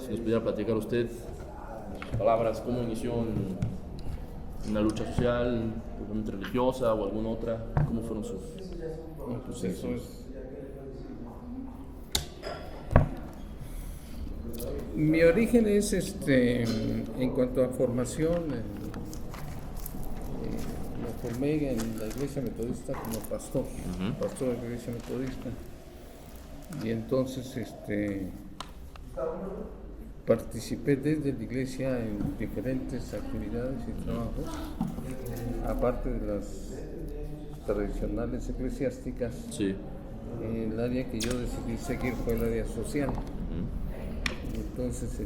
si nos pudiera platicar usted, sus palabras, cómo inició en la lucha social, probablemente religiosa o alguna otra, cómo fueron sus... Bueno, pues eso es... Mi origen es en cuanto a formación, me formé en la iglesia metodista como pastor, pastor de la iglesia metodista, y entonces participé desde la iglesia en diferentes actividades y trabajos, aparte de las tradicionales eclesiásticas. Sí. El área que yo decidí seguir fue el área social. Entonces,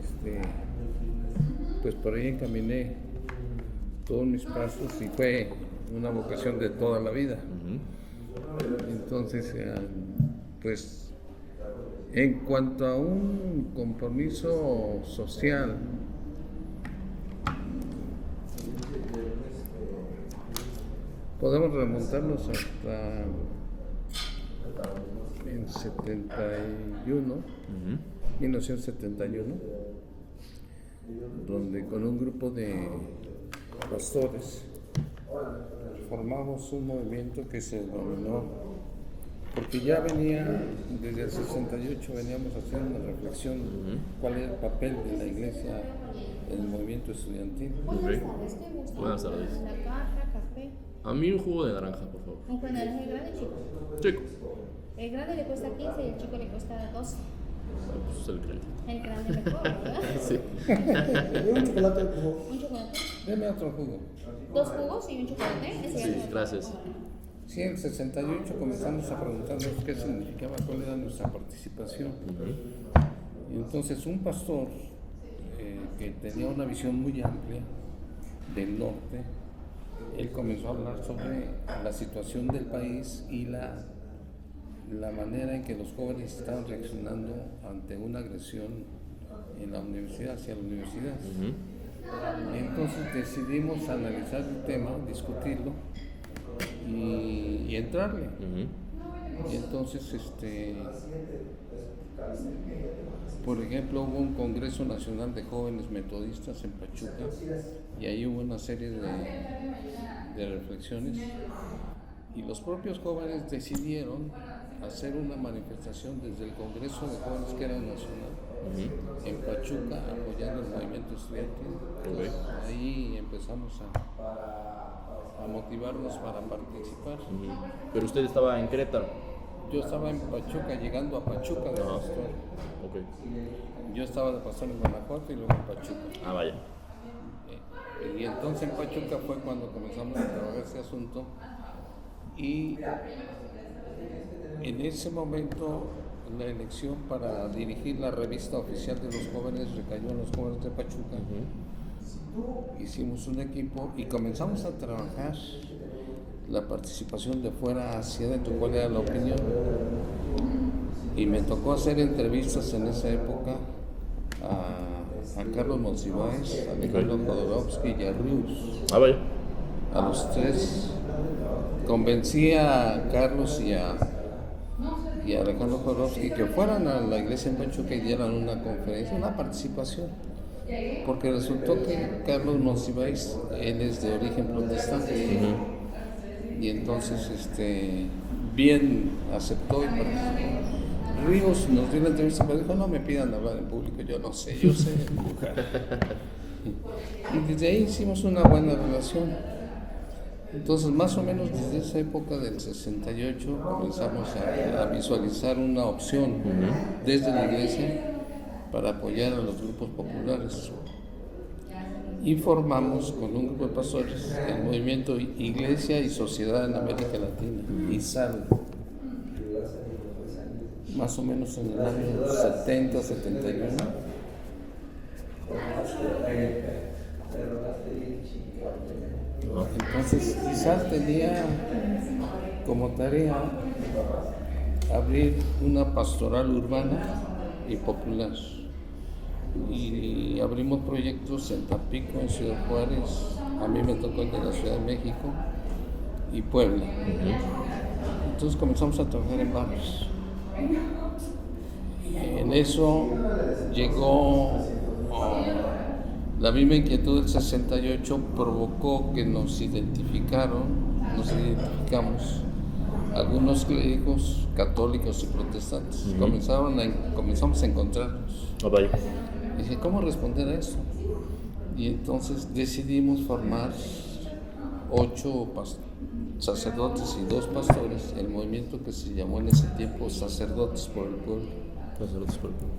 pues por ahí encaminé todos mis pasos y fue una vocación de toda la vida. Entonces, pues en cuanto a un compromiso social, podemos remontarnos hasta en 1971, donde con un grupo de pastores formamos un movimiento que se denominó, porque ya venía, desde el 68 veníamos haciendo una reflexión cuál era el papel de la iglesia en el movimiento estudiantil. Buenas tardes. La caja, café. A mí un jugo de naranja, por favor. Un jugo de naranja grande, chico. Chico. El grande le cuesta 15 y el chico le cuesta 12. Pues es el crédito. El grande mejor, ¿verdad? Sí. Un chocolate, por favor. Un chocolate. Deme otro jugo. 2 jugos y un chocolate. Ese ya Sí, no- gracias. Sí, en el 68 comenzamos a preguntarnos qué significaba, cuál era nuestra participación. Y entonces un pastor que tenía una visión muy amplia del norte, él comenzó a hablar sobre la situación del país y la manera en que los jóvenes estaban reaccionando ante una agresión en la universidad, hacia la universidad. Y entonces decidimos analizar el tema, discutirlo y entrarle. Y entonces, por ejemplo, hubo un Congreso Nacional de Jóvenes Metodistas en Pachuca y ahí hubo una serie de reflexiones y los propios jóvenes decidieron hacer una manifestación desde el Congreso de Jóvenes que era nacional en Pachuca apoyando el movimiento estudiantil. Entonces, ahí empezamos a motivarnos para participar. Pero usted estaba en Querétaro. Yo estaba en Pachuca, llegando a Pachuca de pastor. Ok. Yo estaba de pastor en Guanajuato y luego en Pachuca. Ah, vaya. Y entonces en Pachuca fue cuando comenzamos a trabajar ese asunto. Y en ese momento la elección para dirigir la revista oficial de los jóvenes recayó en los jóvenes de Pachuca. Hicimos un equipo y comenzamos a trabajar la participación de fuera hacia adentro, cuál era la opinión. Y me tocó hacer entrevistas en esa época a Carlos Monsiváis, a Alejandro Jodorowsky y a Rius. Ah, vaya. A los tres convencí a Carlos y a Alejandro Jodorowsky que fueran a la iglesia en Pachuca y dieran una conferencia, una participación. Porque resultó que Carlos Monsiváis, él es de origen protestante. Y entonces bien aceptó y participó. Ríos nos dio la entrevista, pero dijo, no me pidan hablar en público, yo no sé, yo sé dibujar. Y desde ahí hicimos una buena relación. Entonces, más o menos desde esa época del 68 comenzamos a visualizar una opción desde la iglesia para apoyar a los grupos populares. Y formamos con un grupo de pastores el movimiento Iglesia y Sociedad en América Latina, ISAL, más o menos en el año 70, 71. Entonces, ISAL tenía como tarea abrir una pastoral urbana y popular. Y abrimos proyectos en Tampico, en Ciudad Juárez, a mí me tocó el de la Ciudad de México y Puebla. Entonces comenzamos a trabajar en barrios. En eso llegó la misma inquietud del 68, provocó que nos identificamos algunos clérigos católicos y protestantes. Comenzamos a encontrarnos. Ah, vaya. Dije, ¿cómo responder a eso? Y entonces decidimos formar 8 sacerdotes y 2 pastores, el movimiento que se llamó en ese tiempo Sacerdotes por el Pueblo. Sacerdotes por el pueblo.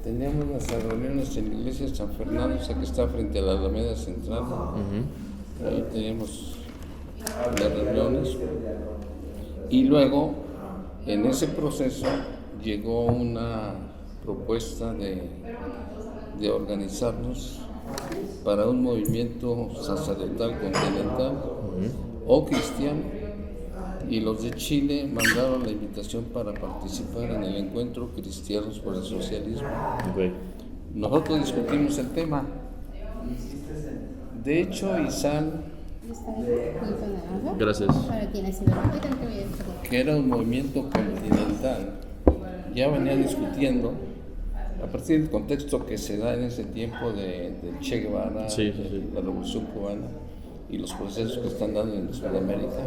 Teníamos nuestras reuniones en la iglesia de San Fernando, o sea que está frente a la Alameda Central. Ahí teníamos las reuniones. Y luego, en ese proceso, llegó una propuesta de organizarnos para un movimiento sacerdotal continental o cristiano. Y los de Chile mandaron la invitación para participar en el encuentro Cristianos por el Socialismo. Okay. Nosotros discutimos el tema. De hecho, ISAN, ¿Está ahí? Punto naranja. Gracias. Ahora tiene ese verbo. Ahorita no te voy a decir. que era un movimiento continental, ya venía discutiendo a partir del contexto que se da en ese tiempo de Che Guevara, Sí. de la Revolución Cubana y los procesos que están dando en Sudamérica,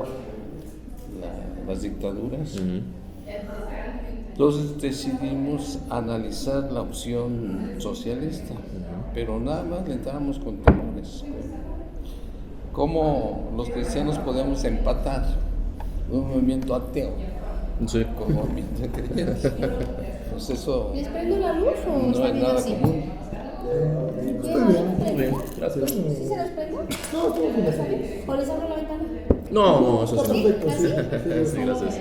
las dictaduras. Entonces decidimos analizar la opción socialista, pero nada más le entramos con temores. ¿Cómo los cristianos podemos empatar un movimiento ateo Sí. con un movimiento de creyentes? Pues eso ¿Les prendo la luz o no está es bien nada así? común. Muy bien, gracias. ¿Sí se los prendo? No, ¿está bien? ¿O les abro la ventana? No, eso sí. ¿Sí? ¿Así? Sí, gracias.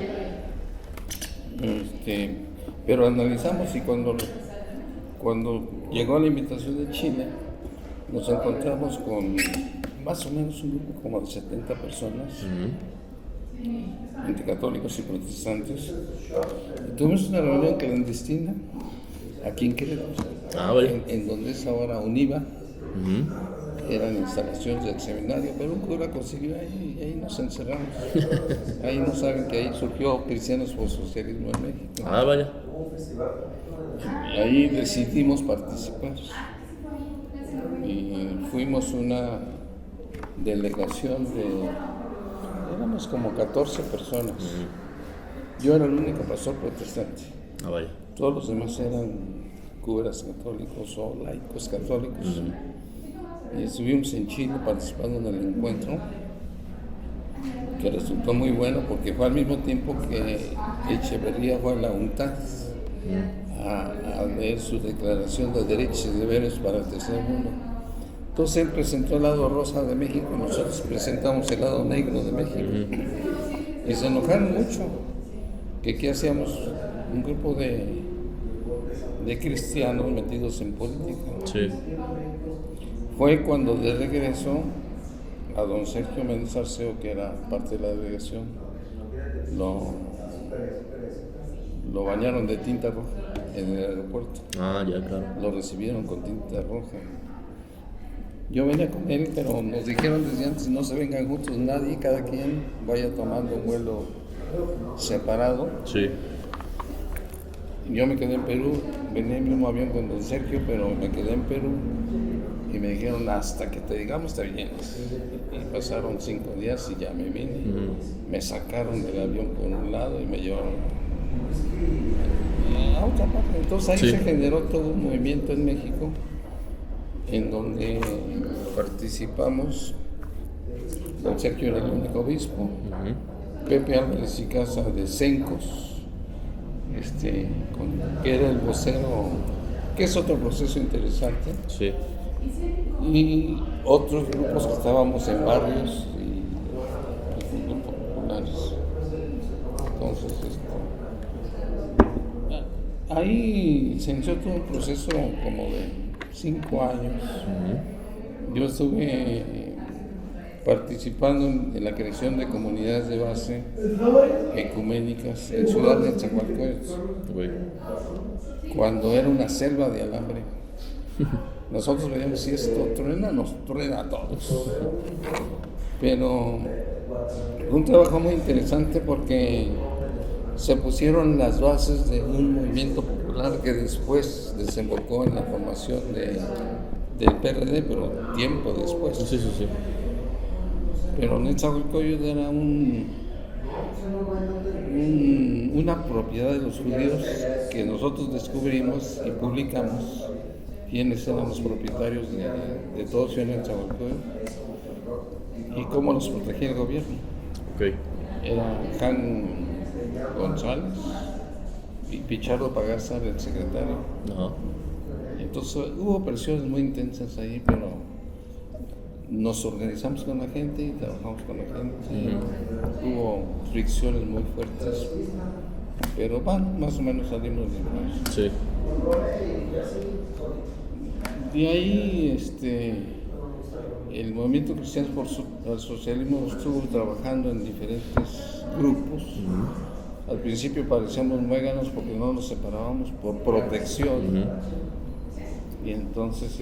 Pero analizamos y cuando llegó la invitación de Chile, nos encontramos con más o menos un grupo como de 70 personas, entre católicos y protestantes. Y tuvimos una reunión clandestina aquí en Querétaro, Vale. en donde es ahora UNIVA. Eran instalaciones del seminario, pero un cura consiguió ahí y ahí nos encerramos. Ahí no saben que ahí surgió Cristianos por Socialismo en México. Vaya. Ahí decidimos participar y fuimos una delegación éramos como 14 personas. Yo era el único pastor protestante, Vaya. todos los demás eran curas católicos o laicos católicos. Y estuvimos en Chile participando en el encuentro, que resultó muy bueno porque fue al mismo tiempo que Echeverría fue a la UNTAD a leer su declaración de derechos y deberes para el tercer mundo. Entonces él presentó el lado rosa de México y nosotros presentamos el lado negro de México. Y se enojaron mucho, que qué hacíamos un grupo de cristianos metidos en política. Sí. Fue cuando de regreso a don Sergio Méndez Arceo, que era parte de la delegación, lo bañaron de tinta roja en el aeropuerto. Ya, claro. Lo recibieron con tinta roja. Yo venía con él, pero nos dijeron desde antes, no se vengan juntos nadie, cada quien vaya tomando un vuelo separado. Sí. Yo me quedé en Perú, venía en el mismo avión con don Sergio, pero me quedé en Perú y me dijeron, hasta que te digamos te vienes. Y pasaron 5 días y ya me vine. Me sacaron del avión por un lado y me llevaron a otra parte. Entonces ahí se generó todo un movimiento en México en donde participamos. Don Sergio era el único obispo, Pepe Álvarez y Casa de Cencos, que era el vocero, que es otro proceso interesante. Sí. Y otros grupos que estábamos en barrios y grupos populares. Entonces, ahí se inició todo un proceso como de 5 años. Yo estuve participando en la creación de comunidades de base ecuménicas en Ciudad de Nezahualcóyotl, cuando era una selva de alambre. Nosotros veíamos, si esto truena, nos truena a todos. Pero fue un trabajo muy interesante porque se pusieron las bases de un movimiento popular que después desembocó en la formación del PRD, pero tiempo después. Sí, sí, sí. Pero Nezahualcóyotl era una propiedad de los judíos que nosotros descubrimos y publicamos quiénes eran los propietarios de todo Ciudad Nezahualcóyotl y cómo los protegía el gobierno. Ok. Era Jan González y Pichardo Pagasa, el secretario. Ajá. Entonces hubo presiones muy intensas ahí, pero nos organizamos con la gente y trabajamos con la gente. Hubo fricciones muy fuertes, pero bueno, más o menos salimos de Sí. De ahí, el movimiento cristiano por el socialismo estuvo trabajando en diferentes grupos. Al principio parecíamos muéganos porque no nos separábamos por protección. Y entonces,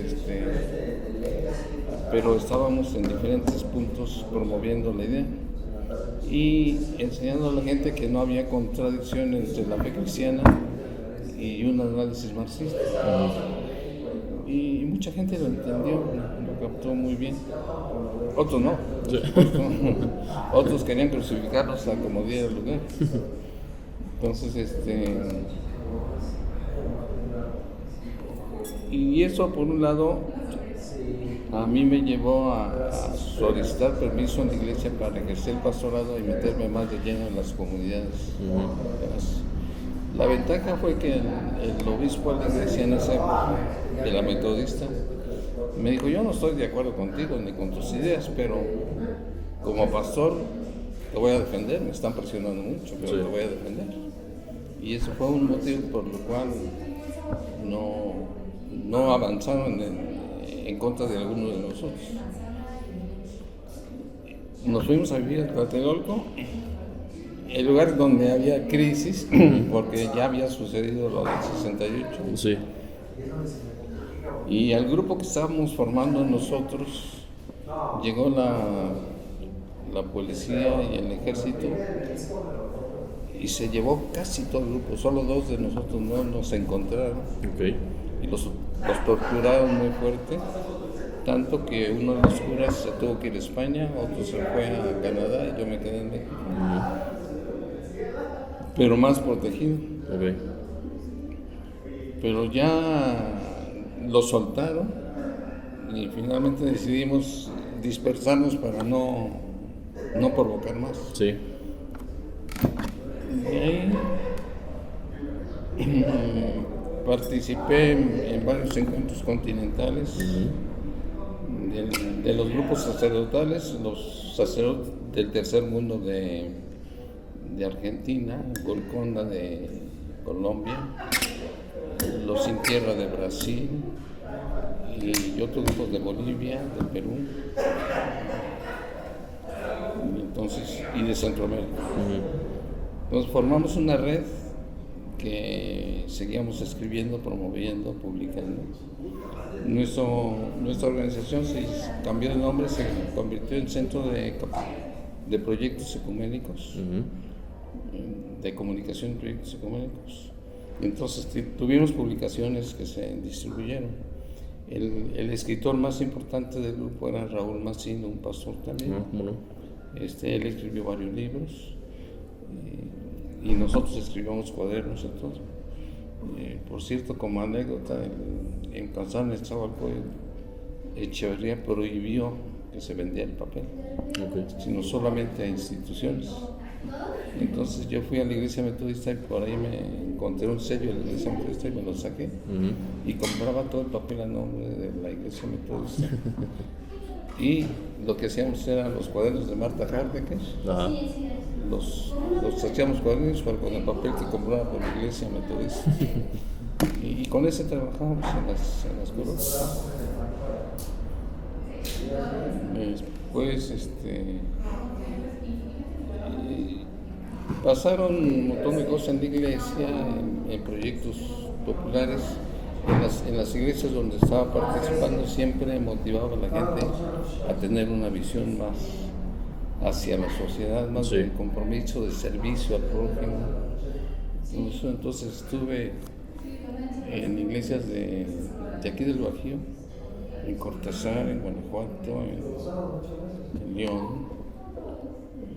pero estábamos en diferentes puntos promoviendo la idea y enseñando a la gente que no había contradicción entre la fe cristiana y un análisis marxista. Y mucha gente lo entendió, lo captó muy bien. Otros no. Sí. Otros querían crucificarlos a como diera lugar. Entonces, y eso por un lado a mí me llevó a solicitar permiso en la iglesia para ejercer el pastorado y meterme más de lleno en las comunidades. La ventaja fue que el obispo de la iglesia en esa época, de la metodista, me dijo: yo no estoy de acuerdo contigo ni con tus ideas, pero como pastor te voy a defender, me están presionando mucho, pero te voy a defender. Y eso fue un motivo por el cual no avanzaron en contra de alguno de nosotros. Nos fuimos a vivir a Tlatelolco, el lugar donde había crisis, porque ya había sucedido lo del 68. Sí. Y al grupo que estábamos formando nosotros, llegó la policía y el ejército y se llevó casi todo el grupo, solo 2 de nosotros no nos encontraron. Ok. Y los torturaron muy fuerte, tanto que uno de los curas se tuvo que ir a España, otro se fue a Canadá y yo me quedé en México. Pero más protegido. Ok. Pero ya lo soltaron y finalmente decidimos dispersarnos para no provocar más. Sí. De ahí participé en varios encuentros continentales de los grupos sacerdotales, los sacerdotes del tercer mundo de Argentina, Golconda de Colombia, los Sin Tierra de Brasil y otros grupos de Bolivia, de Perú, y de Centroamérica. Entonces formamos una red que seguíamos escribiendo, promoviendo, publicando. Nuestra organización se cambió de nombre, se convirtió en Centro de Proyectos Ecuménicos, de Comunicación y Proyectos Ecuménicos. Entonces tuvimos publicaciones que se distribuyeron. El escritor más importante del grupo era Raúl Massino, un pastor también. Él escribió varios libros y nosotros escribíamos cuadernos y todo. Por cierto, como anécdota, en Kazán, Nezahualcóyotl, Echeverría prohibió que se vendiera el papel, sino solamente a instituciones. Entonces yo fui a la iglesia metodista y por ahí me encontré un sello de la iglesia metodista y me lo saqué y compraba todo el papel a nombre de la iglesia metodista. Y lo que hacíamos eran los cuadernos de Marta Heidegger. Los hacíamos cuadernos con el papel que compraba por la iglesia metodista. Y con ese trabajábamos en las colonias. Después, pasaron un montón de cosas en la iglesia, en proyectos populares. En las iglesias donde estaba participando siempre motivaba a la gente a tener una visión más hacia la sociedad, más Sí. de compromiso, de servicio al prójimo. Entonces estuve en iglesias de aquí del Bajío, en Cortázar, en Guanajuato, en León,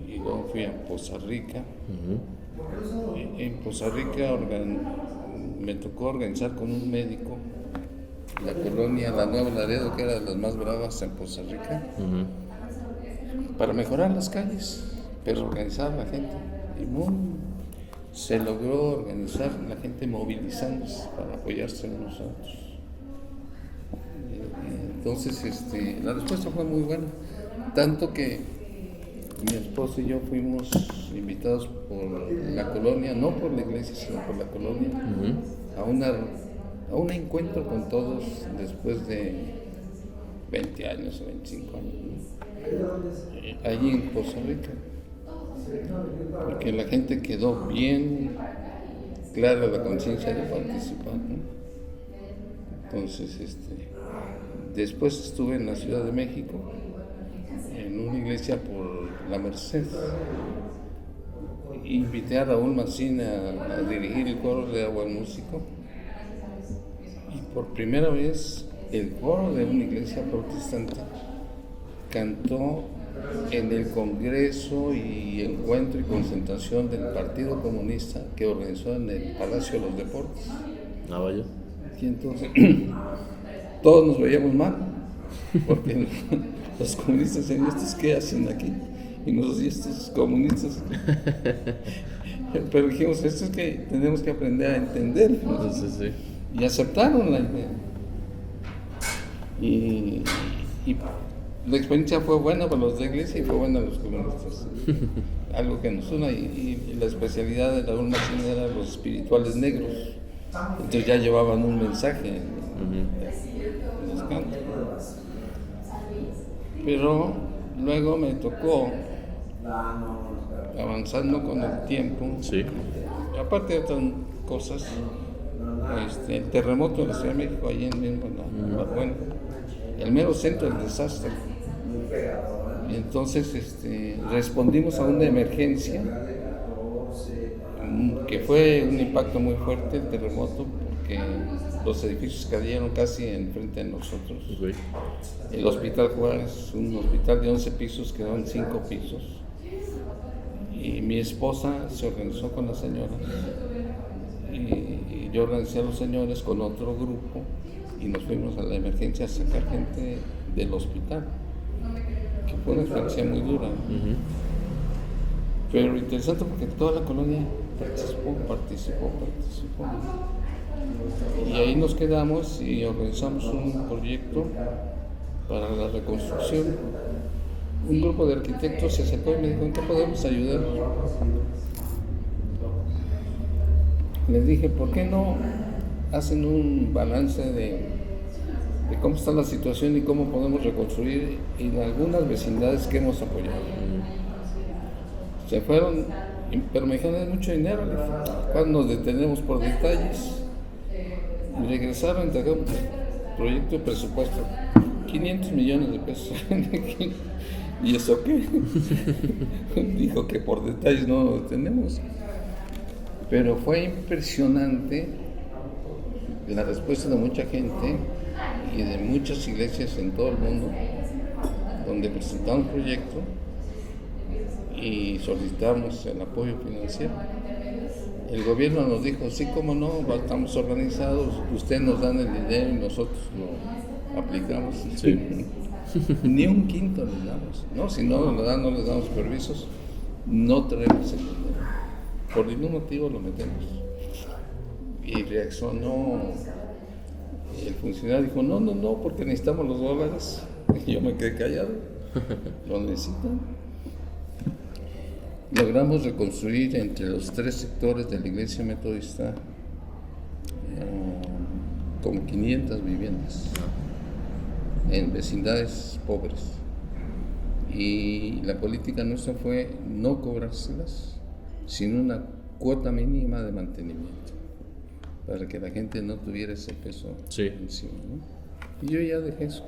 y luego fui a Poza Rica. En Poza Rica me tocó organizar con un médico la colonia La Nueva Laredo, que era de las más bravas en Poza Rica, para mejorar las calles, pero organizar a la gente. Y se logró organizar la gente movilizándose para apoyarse unos a otros. Entonces, la respuesta fue muy buena, tanto que mi esposo y yo fuimos invitados por la colonia, no por la iglesia, sino por la colonia, a un encuentro con todos después de 20 años o 25 años, ¿no? Allí en Poza Rica, porque la gente quedó bien clara la conciencia de participar, ¿no? Entonces, después estuve en la Ciudad de México, en una iglesia por La Merced. Invité a Raúl Massina a dirigir el coro de Agua Músico, y por primera vez el coro de una iglesia protestante cantó en el congreso y encuentro y concentración del Partido Comunista que organizó en el Palacio de los Deportes. Ah, vaya. Y entonces todos nos veíamos mal, porque los comunistas decían, ¿estos qué hacen aquí? Y nosotros, ¿y estos comunistas? Pero dijimos, esto es que tenemos que aprender a entender. Entonces, sí. Y aceptaron la idea. Y la experiencia fue buena para los de la iglesia y fue buena para los comunistas. Algo que nos une, y la especialidad de Raúl Massina era los espirituales negros. Entonces ya llevaban un mensaje en los cantos. Pero luego me tocó, avanzando con el tiempo, Sí. aparte de otras cosas, el terremoto de la Ciudad de México, allí en el mero centro del desastre. Y entonces respondimos a una emergencia, que fue un impacto muy fuerte el terremoto, porque los edificios cayeron casi enfrente de nosotros. Okay. El Hospital Juárez, un hospital de 11 pisos, quedaron 5 pisos. Y mi esposa se organizó con las señoras, y yo organizé a los señores con otro grupo, y nos fuimos a la emergencia a sacar gente del hospital, que fue una experiencia muy dura. Pero interesante porque toda la colonia participó. Y ahí nos quedamos y organizamos un proyecto para la reconstrucción. Un grupo de arquitectos se acercó y me dijo, ¿en qué podemos ayudar? Les dije, ¿por qué no hacen un balance de cómo está la situación y cómo podemos reconstruir en algunas vecindades que hemos apoyado? Se fueron, pero me dijeron, es mucho dinero. Cuando nos detenemos por detalles, y regresaron, entregamos proyecto de presupuesto, 500 millones de pesos. ¿Y eso qué? Dijo que por detalles no lo tenemos. Pero fue impresionante la respuesta de mucha gente y de muchas iglesias en todo el mundo, donde presentamos un proyecto y solicitamos el apoyo financiero. El gobierno nos dijo, sí, cómo no, estamos organizados, ustedes nos dan el dinero y nosotros lo aplicamos. Sí. Ni un quinto les damos, ¿no? Si no nos lo dan, no les damos permisos, no traemos el dinero. Por ningún motivo lo metemos. Y reaccionó el funcionario, dijo, no, porque necesitamos los dólares. Y yo me quedé callado, lo necesitan. Logramos reconstruir entre los 3 sectores de la iglesia metodista con 500 viviendas en vecindades pobres. Y la política nuestra fue no cobrárselas, sino una cuota mínima de mantenimiento, para que la gente no tuviera ese peso encima, ¿no? Y yo ya dejé eso.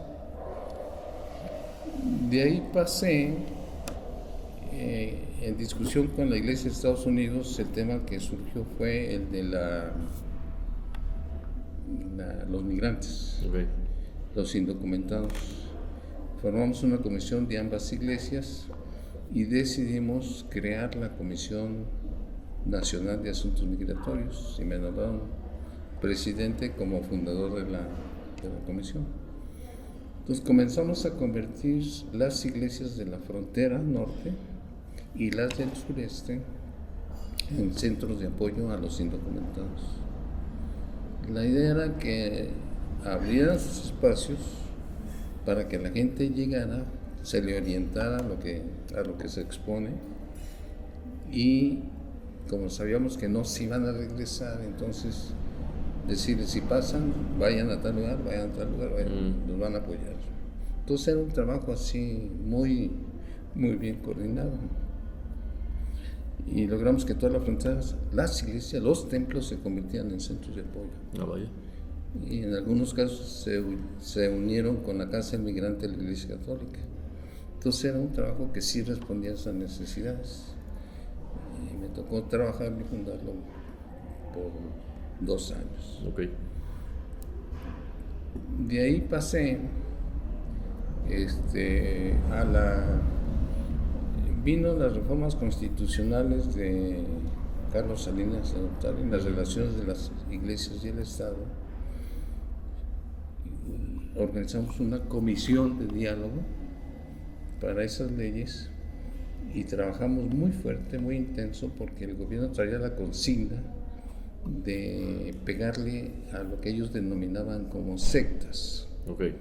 De ahí pasé En discusión con la Iglesia de Estados Unidos, el tema que surgió fue el de los migrantes, Okay. los indocumentados. Formamos una comisión de ambas iglesias y decidimos crear la Comisión Nacional de Asuntos Migratorios y me nombraron presidente como fundador de la comisión. Entonces comenzamos a convertir las iglesias de la frontera norte y las del sureste en centros de apoyo a los indocumentados. La idea era que abrieran sus espacios para que la gente llegara, se le orientara a lo que se expone, y como sabíamos que no se iban a regresar, entonces decirles: si pasan, vayan a tal lugar, los van a apoyar. Entonces era un trabajo así muy, muy bien coordinado. Y logramos que todas las fronteras, las iglesias, los templos se convirtieran en centros de apoyo. Vaya. Y en algunos casos se unieron con la Casa del Migrante de la Iglesia Católica. Entonces era un trabajo que sí respondía a esas necesidades. Y me tocó trabajar y fundarlo por 2 años. Okay. De ahí pasé vino las reformas constitucionales de Carlos Salinas de Gortari en las relaciones de las iglesias y el Estado. Organizamos una comisión de diálogo para esas leyes y trabajamos muy fuerte, muy intenso, porque el gobierno traía la consigna de pegarle a lo que ellos denominaban como sectas. Okay.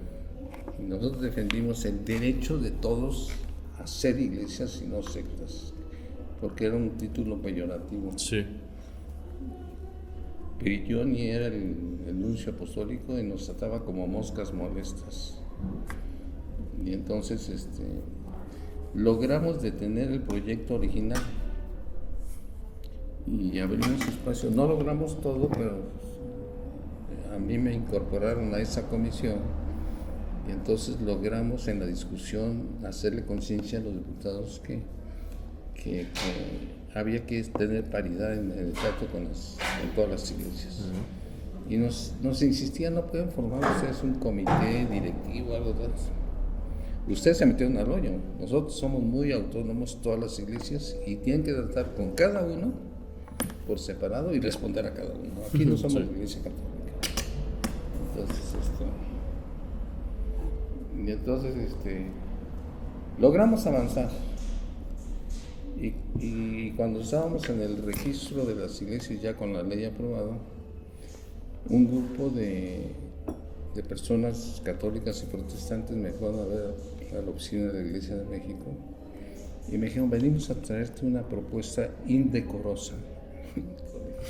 Y nosotros defendimos el derecho de todos a ser iglesias y no sectas, porque era un título peyorativo. Sí. Pirigioni era el nuncio apostólico y nos trataba como moscas molestas. Y entonces logramos detener el proyecto original y abrimos espacio. No logramos todo, pero a mí me incorporaron a esa comisión y entonces logramos en la discusión hacerle conciencia a los diputados que había que tener paridad en el trato en todas las iglesias. Uh-huh. Y nos insistían: no pueden formar ustedes un comité directivo, algo de eso. Ustedes se metieron al hoyo. Nosotros somos muy autónomos, todas las iglesias, y tienen que tratar con cada uno por separado y responder a cada uno. Aquí no somos la Iglesia Católica. Entonces, logramos avanzar. Y cuando estábamos en el registro de las iglesias ya con la ley aprobada, un grupo de personas católicas y protestantes me fueron a ver a la oficina de la Iglesia de México y me dijeron: venimos a traerte una propuesta indecorosa.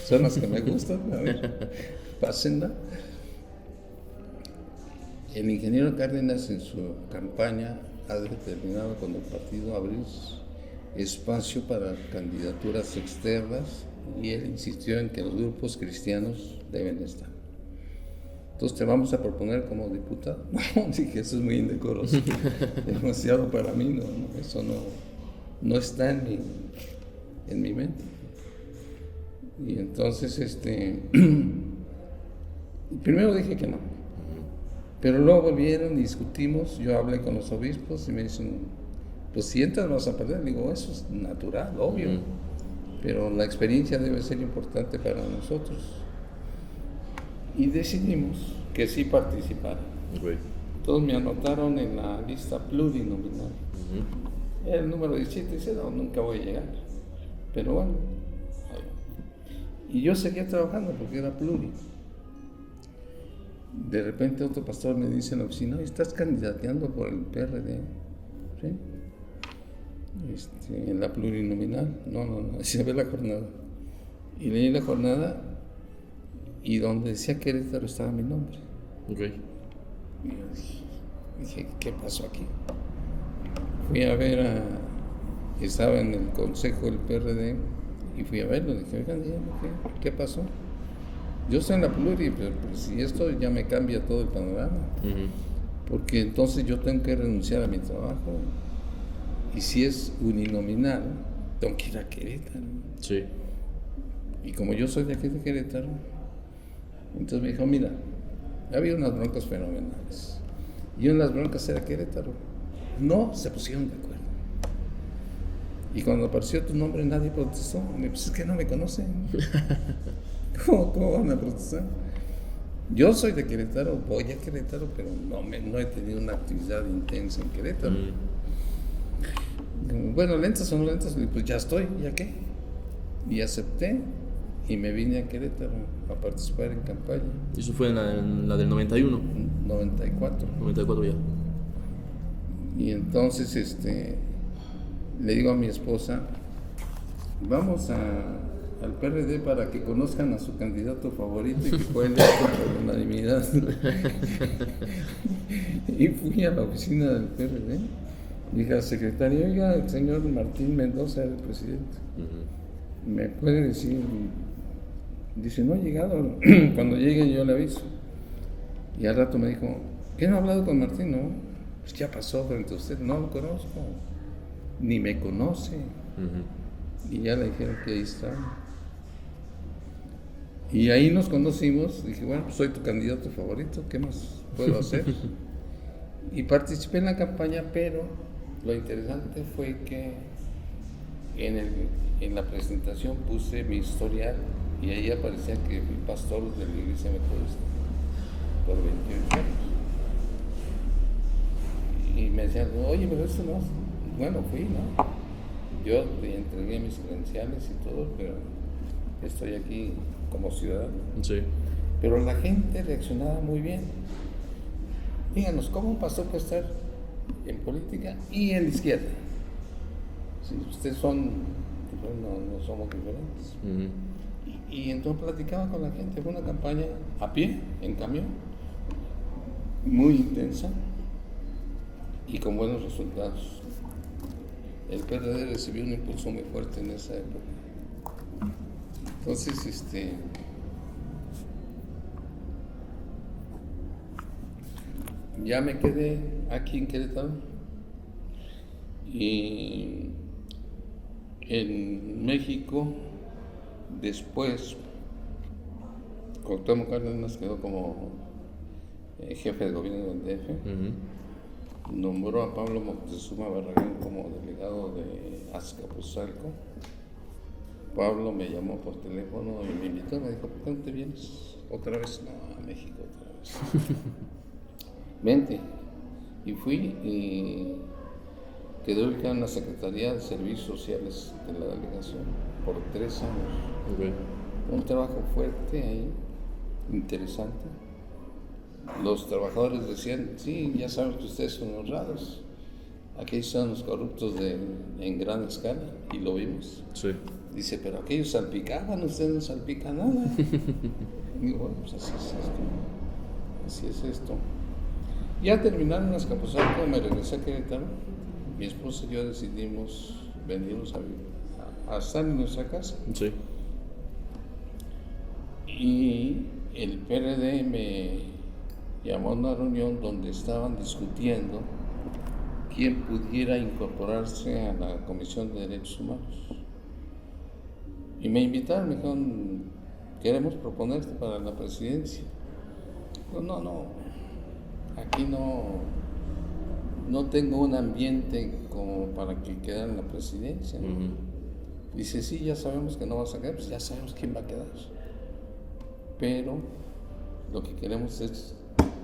Son las que me gustan, a ver, pásenla. El ingeniero Cárdenas en su campaña ha determinado con el partido abrir espacio para candidaturas externas y él insistió en que los grupos cristianos deben estar. Entonces, te vamos a proponer como diputado. No, dije: eso es muy indecoroso, demasiado para mí, no, eso no está en mi mente. Y entonces, primero dije que no, pero luego volvieron y discutimos. Yo hablé con los obispos y me dicen: pues si entras vas a perder. Digo: eso es natural, obvio, pero la experiencia debe ser importante para nosotros. Y decidimos que sí participara. Okay. Entonces me anotaron en la lista plurinominal. Era el número 17, dice: no, nunca voy a llegar. Pero bueno. Y yo seguía trabajando porque era pluri. De repente otro pastor me dice en la oficina: ¿estás candidateando por el PRD? ¿Sí? En la plurinominal. No, se ve la jornada. Y leí la jornada y donde decía Querétaro estaba mi nombre. Okay. Y yo dije: ¿qué pasó aquí? Fui a ver estaba en el consejo del PRD y fui a verlo. Dije: oigan, ¿qué pasó? Yo estoy en la pluri, pero si esto ya me cambia todo el panorama. Uh-huh. Porque entonces yo tengo que renunciar a mi trabajo Y si es uninominal, tengo que ir a Querétaro. Sí. Y como yo soy de aquí de Querétaro, entonces me dijo, mira, había unas broncas fenomenales. Y una de las broncas era Querétaro. No se pusieron de acuerdo. Y cuando apareció tu nombre nadie protestó. Pues es que no me conocen. ¿Cómo van a protestar? Yo soy de Querétaro, voy a Querétaro, pero no he tenido una actividad intensa en Querétaro. Bueno, lentas o no lentas, pues ya estoy, ¿ya qué? Y acepté y me vine a Querétaro a participar en campaña. Eso fue en la del 91. 94. 94 ya. Y entonces le digo a mi esposa, vamos al PRD para que conozcan a su candidato favorito y que fue electo por unanimidad. Y fui a la oficina del PRD. Dije al secretario, oiga, el señor Martín Mendoza era el presidente. ¿Me puede decir? Dice, no ha llegado. Cuando llegue yo le aviso. Y al rato me dijo, ¿qué no ha hablado con Martín? No, pues ya pasó frente a usted. No lo conozco, ni me conoce. Y ya le dijeron que ahí está. Y ahí nos conocimos. Dije, bueno, pues soy tu candidato favorito, ¿qué más puedo hacer? Y participé en la campaña, pero lo interesante fue que en la presentación puse mi historial y ahí aparecía que fui pastor de la iglesia metodista por 28 años. Y me decían, oye, pero eso no. Bueno, fui, ¿no? Yo entregué mis credenciales y todo, pero estoy aquí como ciudadano. Sí. Pero la gente reaccionaba muy bien. Díganos, ¿cómo un pastor puede estar en política y en la izquierda? Si ustedes no somos diferentes. Y entonces platicaba con la gente. Fue una campaña a pie, en camión, muy intensa y con buenos resultados. El PRD recibió un impulso muy fuerte en esa época. Entonces, ya me quedé aquí en Querétaro y en México después Cuauhtémoc Cárdenas quedó como jefe de gobierno del DF. Nombró a Pablo Moctezuma Barragán como delegado de Azcapotzalco. Pablo me llamó por teléfono y me invitó, me dijo, ¿por qué no te vienes otra vez? No, a México otra vez. Vente. Y fui y quedé ubicado en la Secretaría de Servicios Sociales de la delegación por 3 años. Okay. Un trabajo fuerte ahí, interesante. Los trabajadores decían, sí, ya saben que ustedes son honrados. Aquí son los corruptos en gran escala, y lo vimos. Sí. Dice, pero aquellos salpicaban, ustedes no salpican nada. Y digo, bueno, pues así es esto. Así es esto. Ya terminaron Azcapotzalco, me regresé a Querétaro. Mi esposa y yo decidimos venirnos a estar en nuestra casa. Sí. Y el PRD me llamó a una reunión donde estaban discutiendo quién pudiera incorporarse a la Comisión de Derechos Humanos. Y me invitaron, me dijeron, queremos proponerte para la presidencia. Pues no, aquí no tengo un ambiente como para que quedara en la presidencia. Dice, sí, ya sabemos que no vas a quedar, pues ya sabemos quién va a quedar. Pero lo que queremos es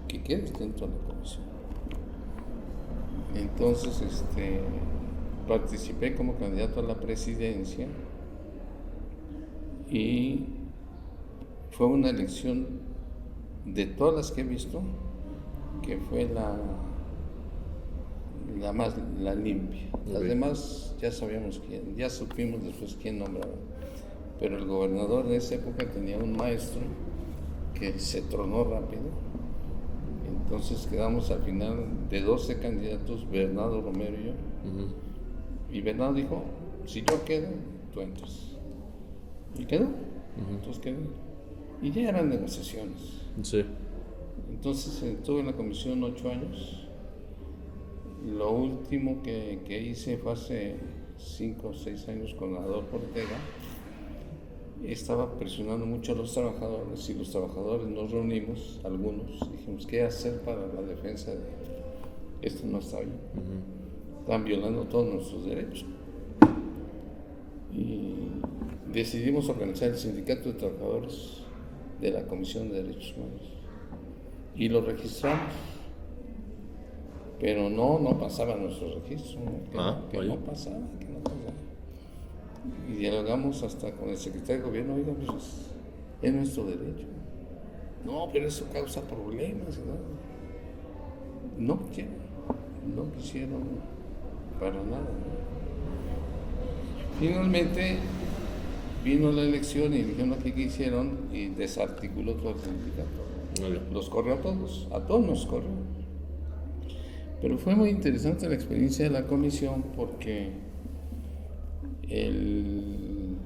que quedes dentro de la comisión. Entonces, participé como candidato a la presidencia y fue una elección de todas las que he visto que fue la limpia. Okay. Las demás ya sabíamos quién, ya supimos después quién nombraba. Pero el gobernador de esa época tenía un maestro que se tronó rápido. Entonces quedamos al final de 12 candidatos, Bernardo Romero y yo. Y Bernardo dijo, si yo quedo, tú entras. Y quedó. Entonces quedó. Y ya eran negociaciones. Sí. Entonces estuve en la comisión 8 años Lo último que hice fue hace 5 o 6 años con Adolfo Ortega. Estaba presionando mucho a los trabajadores y los trabajadores nos reunimos, algunos, dijimos, ¿qué hacer para la defensa de esto? No está bien. Están violando todos nuestros derechos. Y decidimos organizar el Sindicato de Trabajadores de la Comisión de Derechos Humanos. Y lo registramos. Pero no pasaba nuestro registro, que no pasaba. Y dialogamos hasta con el secretario de gobierno, oiga, pues es nuestro derecho. No, pero eso causa problemas, ¿no? No quisieron para nada, ¿no? Finalmente vino la elección y dijeron qué hicieron y desarticuló todo el sindicato. Los corrió a todos nos corrió. Pero fue muy interesante la experiencia de la comisión porque el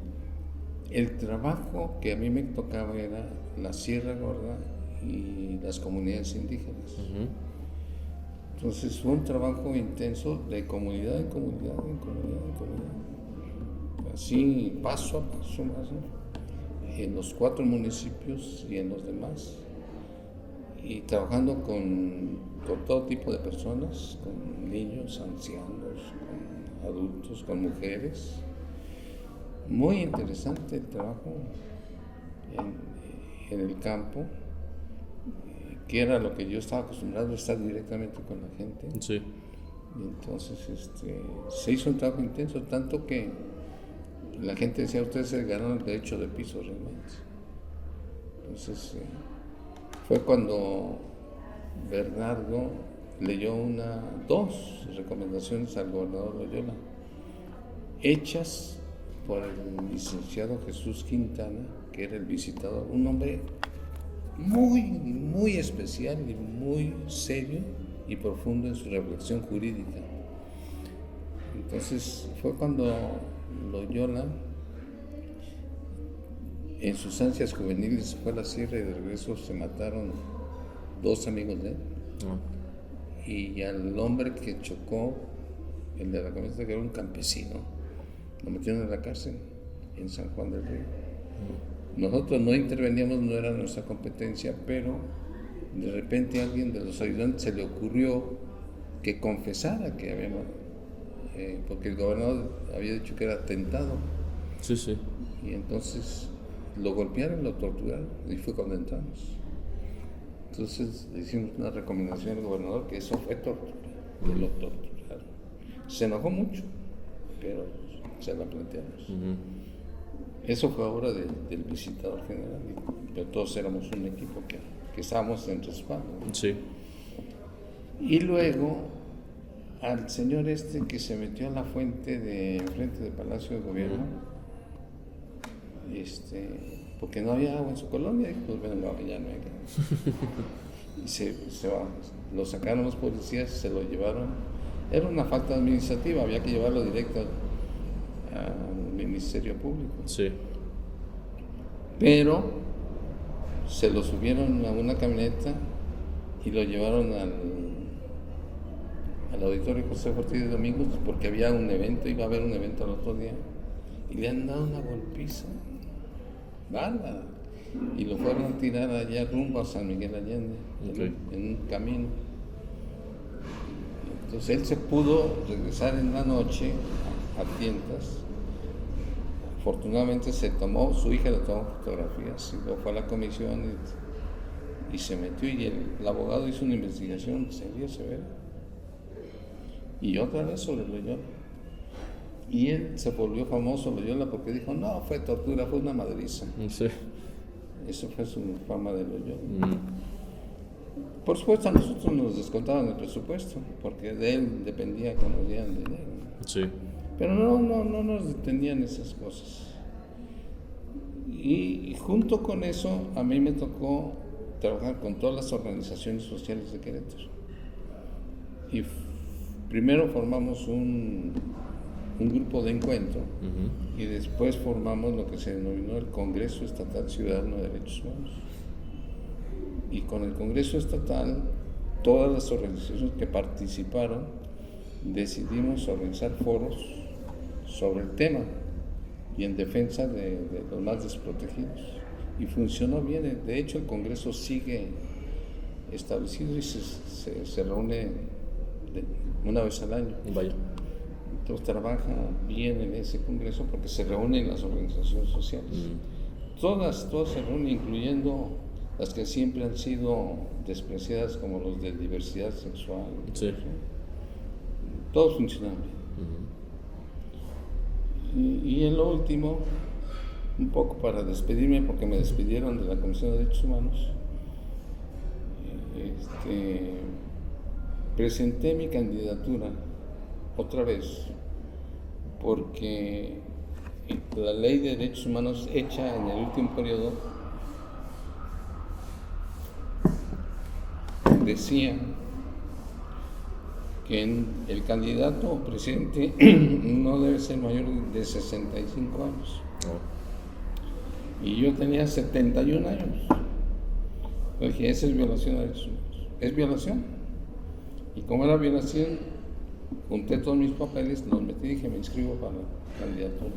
trabajo que a mí me tocaba era la Sierra Gorda y las comunidades indígenas. Entonces fue un trabajo intenso de comunidad en comunidad. Así paso a paso, en los 4 municipios y en los demás. Y trabajando con todo tipo de personas, con niños, ancianos, con adultos, con mujeres. Muy interesante el trabajo en el campo, que era lo que yo estaba acostumbrado a estar directamente con la gente. Sí. Y entonces se hizo un trabajo intenso, tanto que la gente decía, ustedes se ganaron el derecho de piso realmente. Entonces fue cuando Bernardo leyó 2 recomendaciones al gobernador Loyola, hechas por el licenciado Jesús Quintana, que era el visitador, un hombre muy, muy especial y muy serio y profundo en su reflexión jurídica. Entonces fue cuando Loyola, en sus ansias juveniles, fue a la sierra y de regreso se mataron 2 amigos de él. Y al hombre que chocó, el de la camioneta, que era un campesino, lo metieron en la cárcel en San Juan del Río. Nosotros no interveníamos, no era nuestra competencia, pero de repente a alguien de los ayudantes se le ocurrió que confesara que había porque el gobernador había dicho que era atentado. Sí. Y entonces lo golpearon, lo torturaron y fue cuando entramos. Entonces le hicimos una recomendación al gobernador que eso fue tortura, que lo torturaron. Se enojó mucho, pero se la planteamos. Eso fue obra del visitador general, pero todos éramos un equipo que estábamos en respaldo. Sí. Y luego al señor que se metió a la fuente de enfrente del Palacio de Gobierno, porque no había agua en su colonia, y pues bueno, ya no hay agua. Y se va. Lo sacaron los policías, se lo llevaron. Era una falta administrativa, había que llevarlo directo al Ministerio Público. Sí. Pero se lo subieron a una camioneta y lo llevaron al auditorio José Ortiz de Domingos porque había un evento, iba a haber un evento al otro día y le han dado una golpiza bárbara y lo fueron a tirar allá rumbo a San Miguel Allende, en un camino. Entonces él se pudo regresar en la noche a tientas. Afortunadamente su hija le tomó fotografías y luego fue a la comisión y se metió y el abogado hizo una investigación seria, severa. Y otra vez sobre Loyola. Y él se volvió famoso Loyola porque dijo, no, fue tortura, fue una madriza. Sí. Eso fue su fama de Loyola. Por supuesto a nosotros nos descontaban el presupuesto porque de él dependía que nos dieran dinero. Sí. Pero no nos detenían esas cosas. Y junto con eso, a mí me tocó trabajar con todas las organizaciones sociales de Querétaro. Y primero formamos un grupo de encuentro y después formamos lo que se denominó el Congreso Estatal Ciudadano de Derechos Humanos. Y con el Congreso Estatal, todas las organizaciones que participaron decidimos organizar foros sobre el tema y en defensa de los más desprotegidos. Y funcionó bien. De hecho, el Congreso sigue establecido y se reúne una vez al año. Vaya. Entonces trabaja bien en ese Congreso porque se reúnen las organizaciones sociales. Todas se reúnen, incluyendo las que siempre han sido despreciadas, como los de diversidad sexual. Sí. Todos funcionan bien. Y en lo último, un poco para despedirme, porque me despidieron de la Comisión de Derechos Humanos, presenté mi candidatura otra vez, porque la Ley de Derechos Humanos hecha en el último periodo decía que el candidato o presidente no debe ser mayor de 65 años. Y yo tenía 71 años. Yo dije, esa es violación de derechos humanos. Es violación. Y como era violación, junté todos mis papeles, los metí y dije, me inscribo para la candidatura.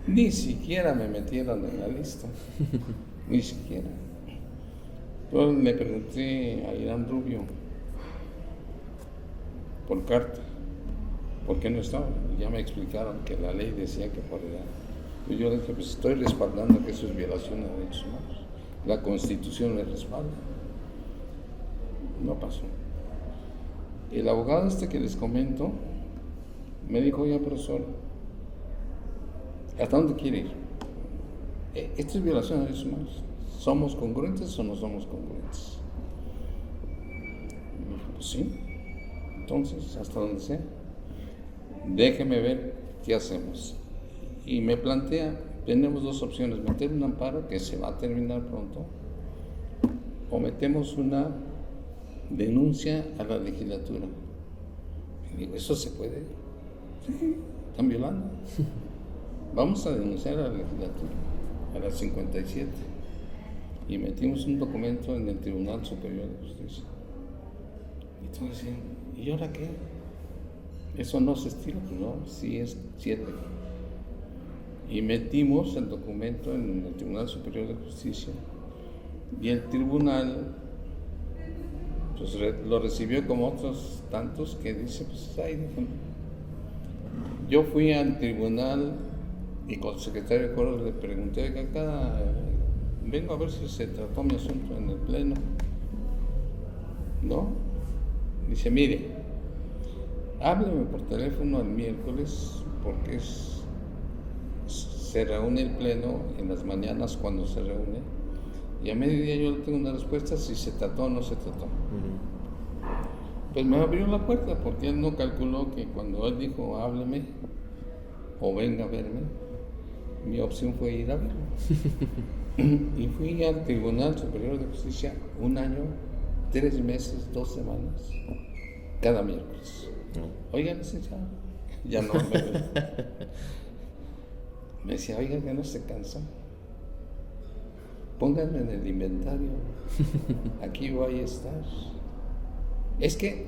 Ni siquiera me metieron en la lista. Ni siquiera. Entonces le pregunté a Irán Rubio por carta por qué no estaba. Y ya me explicaron que la ley decía que por edad. Y yo le dije, pues estoy respaldando que eso es violación de derechos humanos. La Constitución me respalda. No pasó. El abogado que les comento me dijo, oye, profesor, ¿hasta dónde quiere ir? Esto es violación de derechos humanos. ¿Somos congruentes o no somos congruentes? Y me dijo, pues sí. Entonces, hasta donde sea, déjeme ver qué hacemos. Y me plantea, tenemos dos opciones, meter un amparo que se va a terminar pronto, o metemos una denuncia a la legislatura. Y digo, ¿eso se puede? Sí, están violando. Vamos a denunciar a la legislatura, a las 57. Y metimos un documento en el Tribunal Superior de Justicia. Y todos decían, ¿y ahora qué? Eso no se estila, pues no, sí es 7. Y metimos el documento en el Tribunal Superior de Justicia y el tribunal pues lo recibió como otros tantos que dice, pues ahí déjenlo. Yo fui al tribunal y con el secretario de Coro le pregunté, acá vengo a ver si se trató mi asunto en el pleno. ¿No? Dice, mire, hábleme por teléfono el miércoles porque se reúne el pleno en las mañanas cuando se reúne y a mediodía yo le tengo una respuesta si se trató o no se trató. Pues me abrió la puerta porque él no calculó que cuando él dijo hábleme o venga a verme, mi opción fue ir a verlo. Y fui al Tribunal Superior de Justicia 1 año, 3 meses, 2 semanas, cada miércoles. Oiga, licenciado, ya no me decía, oiga, que no se cansa. Pónganme en el inventario. Aquí voy a estar. Es que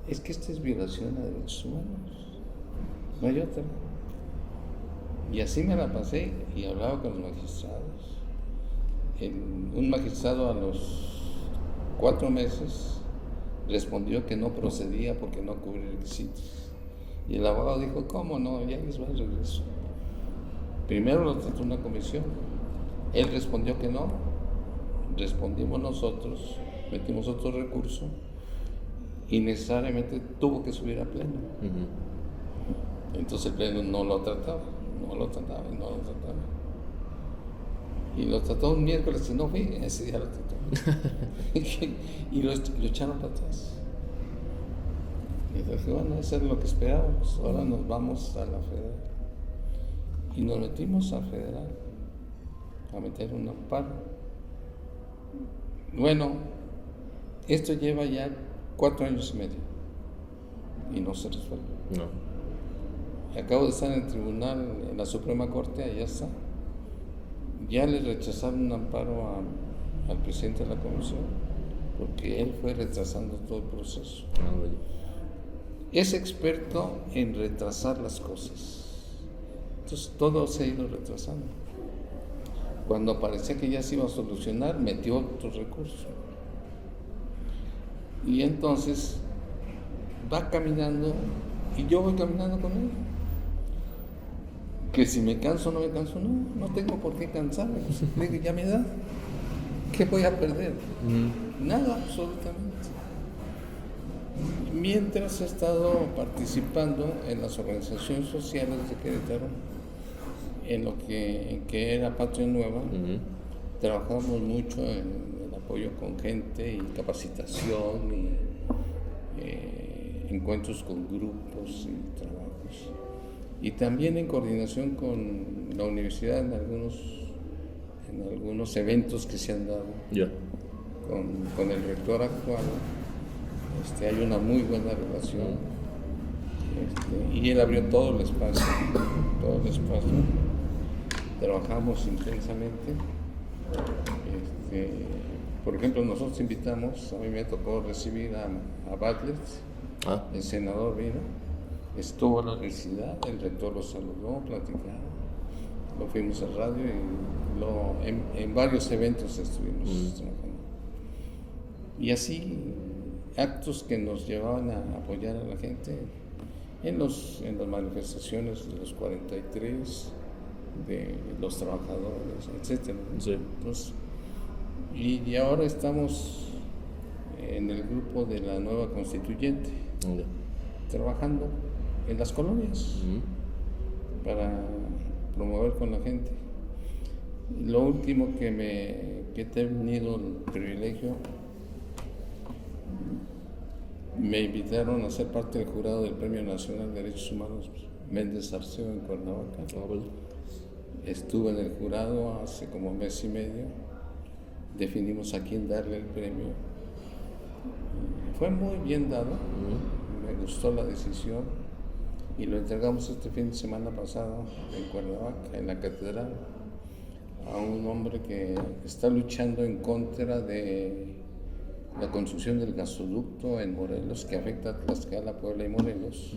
esta es violación a derechos humanos. No hay otra. Y así me la pasé y hablaba con los magistrados. Un magistrado a los 4 meses respondió que no procedía porque no cubría requisitos. Y el abogado dijo, ¿cómo no? Ya les va el regreso. Primero lo trató una comisión. Él respondió que no. Respondimos nosotros, metimos otro recurso y necesariamente tuvo que subir a pleno. Entonces el pleno no lo trataba. Y lo trató un miércoles y no fui, ese día lo trató. Y lo echaron para atrás. Y dije, bueno, eso es lo que esperábamos, ahora nos vamos a la federal. Y nos metimos a federal, a meter un amparo. Bueno, esto lleva ya 4 años y medio y no se resuelve. No. Acabo de estar en el tribunal, en la Suprema Corte, allá está. Ya le rechazaron un amparo al presidente de la comisión porque él fue retrasando todo el proceso. es experto en retrasar las cosas. Entonces todo se ha ido retrasando. Cuando parecía que ya se iba a solucionar, metió otros recursos. Y entonces va caminando y yo voy caminando con él. Que si me canso o no me canso, no tengo por qué cansarme. Pues, ya me da. ¿Qué voy a perder? Nada, absolutamente. Mientras he estado participando en las organizaciones sociales de Querétaro, en lo que era Patria Nueva, trabajamos mucho en el apoyo con gente y capacitación y encuentros con grupos y trabajos. Y también en coordinación con la universidad en algunos eventos que se han dado. Ya. Con el rector actual hay una muy buena relación. Y él abrió todo el espacio. Trabajamos intensamente. Por ejemplo, nosotros invitamos, a mí me tocó recibir a Butler, el senador vino, estuvo en la universidad, el rector lo saludó, platicamos, lo fuimos a radio y en varios eventos estuvimos trabajando. Y así, actos que nos llevaban a apoyar a la gente en las manifestaciones de los 43, de los trabajadores, etc. Sí. Entonces, y ahora estamos en el grupo de la nueva constituyente, trabajando en las colonias para promover con la gente. Lo último que he tenido el privilegio, me invitaron a ser parte del jurado del Premio Nacional de Derechos Humanos Méndez Arceo en Cuernavaca. Estuve en el jurado hace como un mes y medio, definimos a quién darle el premio. Fue muy bien dado, me gustó la decisión y lo entregamos este fin de semana pasado en Cuernavaca, en la catedral, a un hombre que está luchando en contra de la construcción del gasoducto en Morelos, que afecta a Tlaxcala, Puebla y Morelos,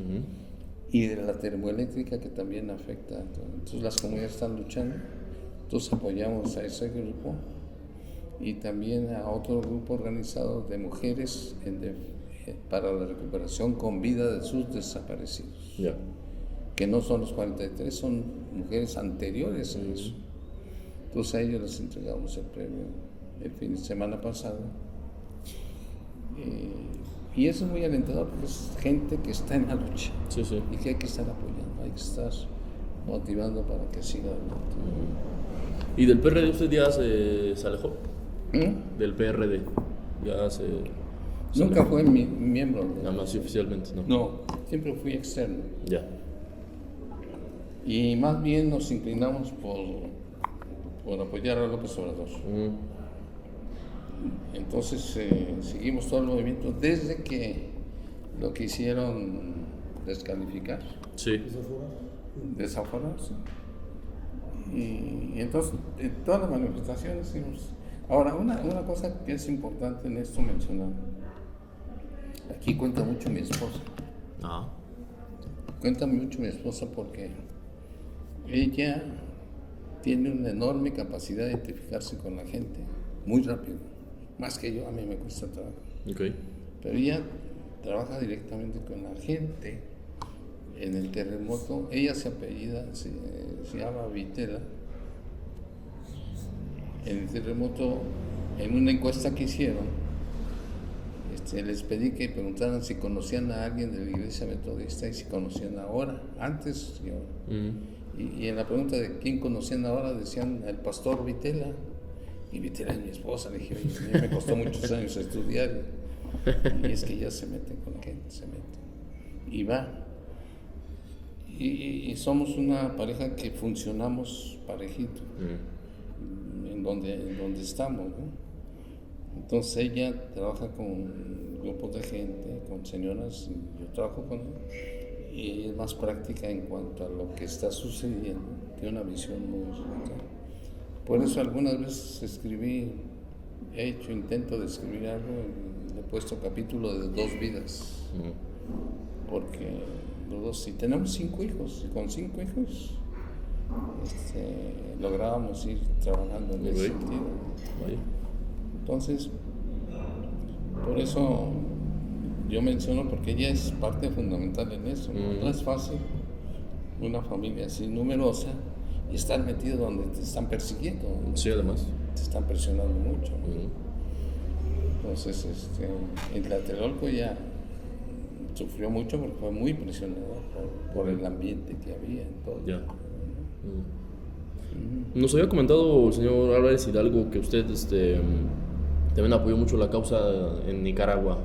y de la termoeléctrica, que también afecta a todo. Entonces las comunidades están luchando, entonces apoyamos a ese grupo y también a otro grupo organizado de mujeres para la recuperación con vida de sus desaparecidos, que no son los 43, son mujeres anteriores a eso. Entonces a ellos les entregamos el premio el fin de semana pasado. Y eso es muy alentador porque es gente que está en la lucha y que hay que estar apoyando, hay que estar motivando para que siga adelante. ¿Y del PRD usted ya se alejó? Del PRD ya se Nunca fue miembro. Nada más oficialmente, ¿no? No, siempre fui externo. Ya. Y más bien nos inclinamos por apoyar a López Obrador. Entonces seguimos todo el movimiento desde que lo quisieron descalificar. Sí. Desaforarse. Y entonces en todas las manifestaciones hicimos. Ahora, una cosa que es importante en esto mencionar. Aquí cuenta mucho mi esposa. Cuenta mucho mi esposa porque ella tiene una enorme capacidad de identificarse con la gente, muy rápido, más que yo. A mí me cuesta trabajo. Pero ella trabaja directamente con la gente. En el terremoto, ella se apellida, se llama Vitela. En el terremoto, en una encuesta que hicieron, les pedí que preguntaran si conocían a alguien de la iglesia metodista y si conocían ahora, antes y ahora. Y en la pregunta de quién conocían ahora decían el pastor Vitela. Y Vitela es mi esposa. Le dije, oye, a mí me costó muchos años estudiar. Y es que ya se meten con la gente, se meten. Y va. Y somos una pareja que funcionamos parejito, en donde estamos, ¿no? Entonces ella trabaja con grupos de gente, con señoras, y yo trabajo con ella, y es más práctica en cuanto a lo que está sucediendo, tiene una visión muy rica. Por eso algunas veces he hecho intento de escribir algo, y le he puesto capítulo de 2 vidas, porque los dos, si tenemos 5 hijos, con 5 hijos lográbamos ir trabajando en ese sentido. Vaya. Entonces, por eso yo menciono, porque ella es parte fundamental en eso. No es fácil una familia así numerosa y estar metido donde te están persiguiendo, Sí, además. te están presionando mucho. Entonces, en Tlatelolco ya sufrió mucho porque fue muy presionado por el ambiente que había en todo. Ya. Nos había comentado el señor Álvarez Hidalgo que usted también apoyó mucho la causa en Nicaragua.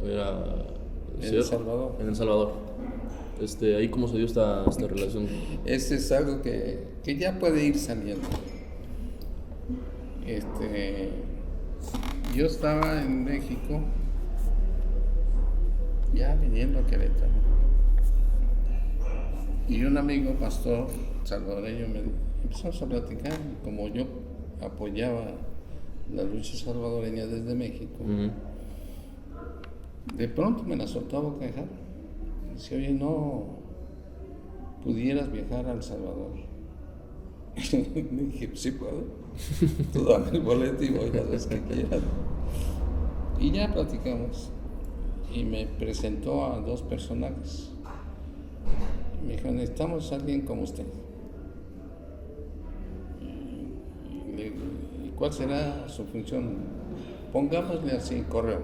En El Salvador. En El Salvador. Ahí cómo se dio esta relación. Es algo que ya puede ir saliendo. Yo estaba en México, ya viniendo a Querétaro, y un amigo pastor salvadoreño empezamos a platicar, como yo apoyaba la lucha salvadoreña desde México. De pronto me la soltó a bocajar. Dice, oye, ¿no pudieras viajar a El Salvador? Le dije, sí puedo. Tú dame el boleto y voy las veces que quieras. Y ya platicamos. Y me presentó a 2 personajes. Me dijo, necesitamos a alguien como usted. ¿Y cuál será su función? Pongámosle así, correo.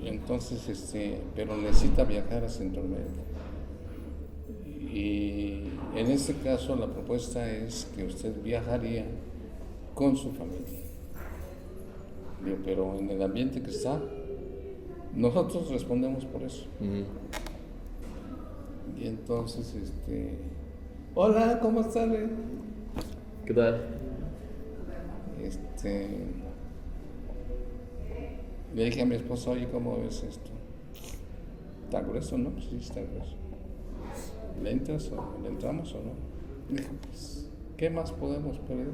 Y entonces, pero necesita viajar a Centroamérica. Y en este caso la propuesta es que usted viajaría con su familia. Digo, pero en el ambiente que está, nosotros respondemos por eso. Y entonces, hola, ¿cómo estás? ¿Qué tal? Le dije a mi esposa, oye, ¿cómo ves esto? ¿Está grueso, no? Sí, está grueso. ¿Le entras o le entramos o no? Dije, pues, ¿qué más podemos perder?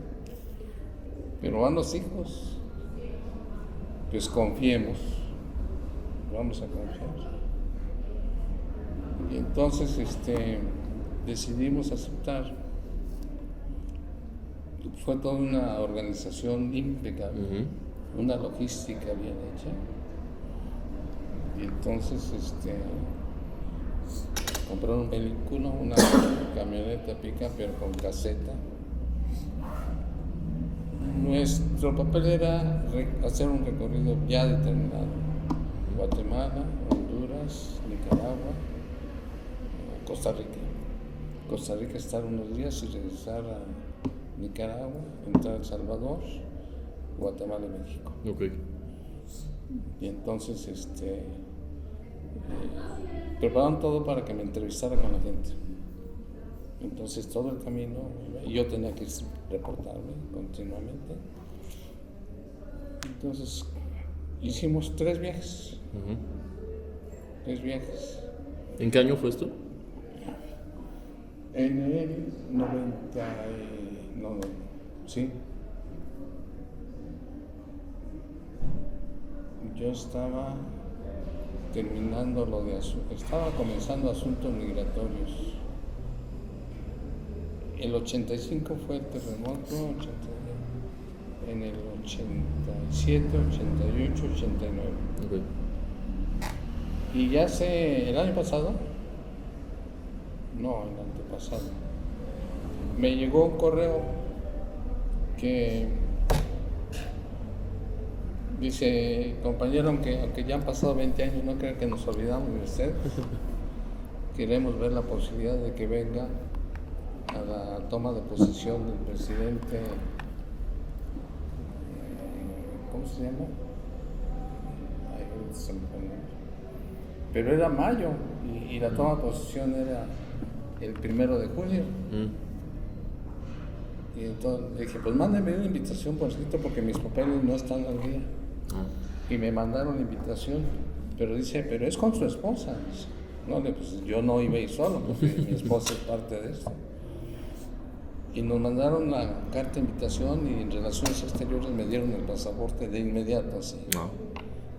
Pero van los hijos, pues confiemos, vamos a confiar. Y entonces decidimos aceptar. Fue toda una organización impecable, una logística bien hecha. Y entonces compraron un vehículo, una camioneta pica, pero con caseta. Nuestro papel era hacer un recorrido ya determinado. Guatemala, Honduras, Nicaragua, Costa Rica. Costa Rica estar unos días y regresar a Nicaragua, entrar a El Salvador, Guatemala y México. Okay. Y entonces prepararon todo para que me entrevistara con la gente. Entonces todo el camino, yo tenía que reportarme continuamente. Entonces hicimos 3 viajes. 3 viajes. ¿En qué año fue esto? En el 90, sí. Yo estaba terminando estaba comenzando asuntos migratorios. El 85 fue el terremoto, en el 87, 88, 89. Okay. Y ya el año pasado, no, el antepasado, me llegó un correo que dice, compañero, aunque ya han pasado 20 años, no creo que nos olvidamos de usted. Queremos ver la posibilidad de que venga a la toma de posesión del presidente, ¿cómo se llama? Pero era mayo y la toma de posesión era el 1 de julio. Y entonces dije, pues mándenme una invitación por escrito porque mis papeles no están al día. Y me mandaron la invitación, pero dice, pero es con su esposa. No, pues yo no iba a ir solo porque mi esposa es parte de esto. Y nos mandaron la carta de invitación y en Relaciones Exteriores me dieron el pasaporte de inmediato, así.